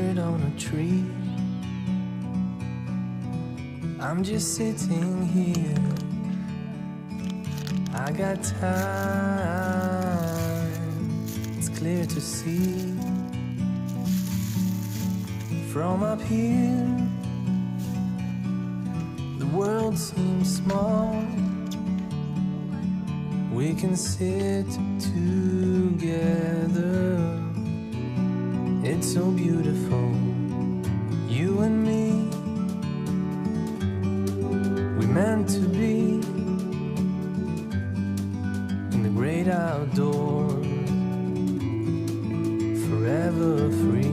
bird on a tree. I'm just sitting here. I got time, it's clear to see. From up here, the world seems small. We can sit together. It's so beautiful, you and me. We meant to be in the great outdoors, forever free.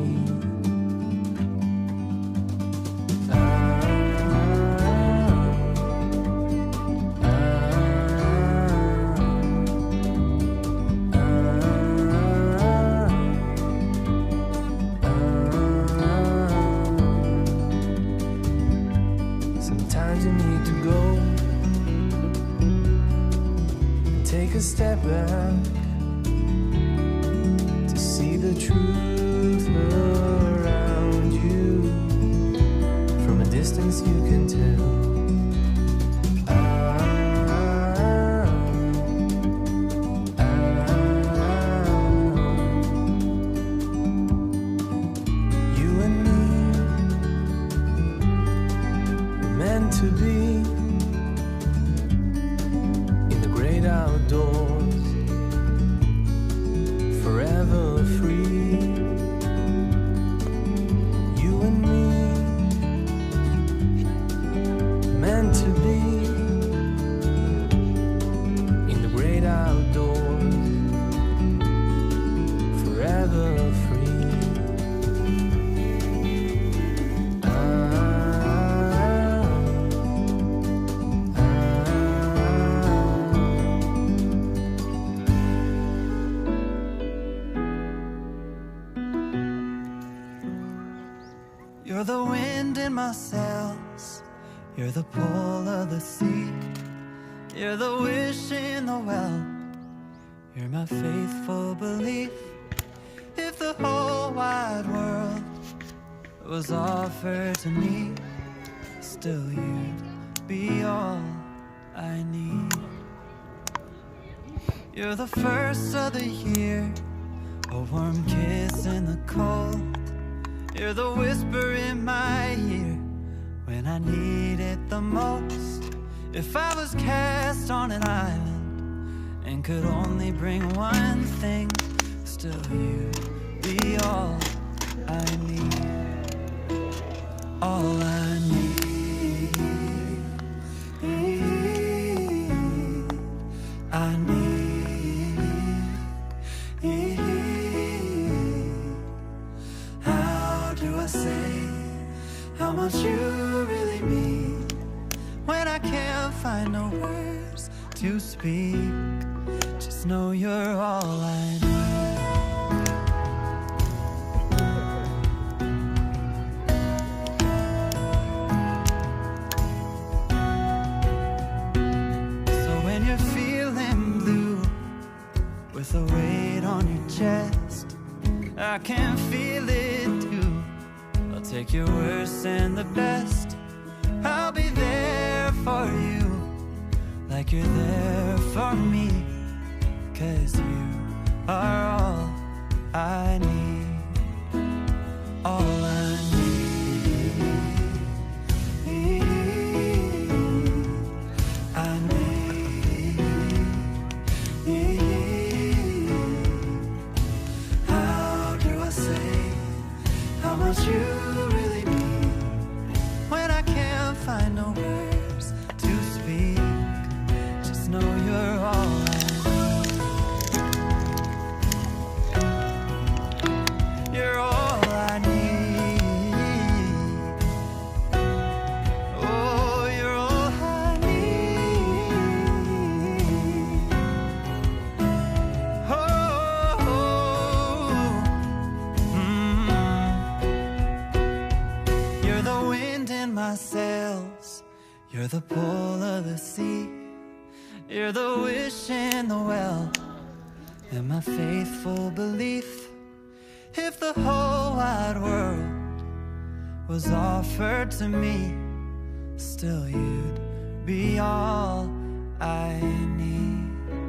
Sometimes you need to go and take a step back to see the truth around you. From a distance you can tell. You and me were meant to be in the great outdoors, forever free. You and me, meant to be in the great outdoors, forever free. You're the wind in my sails, you're the pull of the sea, you're the wish in the well, you're my faithful belief. If the whole wide world was offered to me, still you'd be all I need. You're the first of the year, a warm kiss in the cold. You're the whisper in my ear when I need it the most. If I was cast on an island and could only bring one thing, still you'd be all I need. All I need. I need. Say how much you really mean when I can't find no words to speak. Just know you're all I need. So when you're feeling blue with the weight on your chest, I can feel it too. Take your worst and the best. I'll be there for you, like you're there for me. 'Cause you are all I need. All I need. I need. How do I say how much you find no words to speak. Just know you're all I need. You're all I need. Oh, you're all I need. Oh, You're the wind in my sails, you're the pull of the sea, you're the wish in the well, and my faithful belief. If the whole wide world was offered to me, still you'd be all I need.